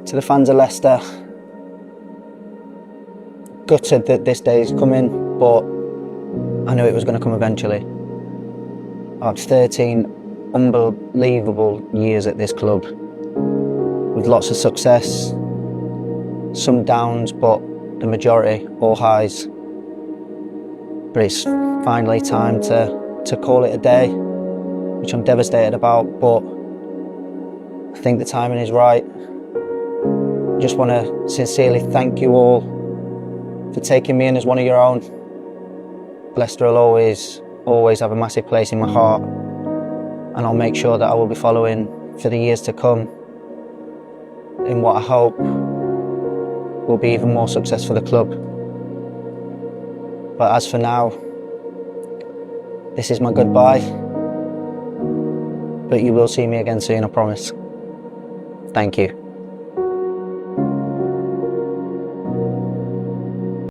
To the fans of Leicester, gutted that this day is coming, but I knew it was going to come eventually. I've had 13 unbelievable years at this club, with lots of success, some downs, but the majority all highs. But it's finally time to call it a day, which I'm devastated about, but I think the timing is right. I just want to sincerely thank you all for taking me in as one of your own. Leicester will always have a massive place in my heart, and I'll make sure that I will be following for the years to come in what I hope will be even more success for the club. But as for now, this is my goodbye, but you will see me again soon, I promise. Thank you.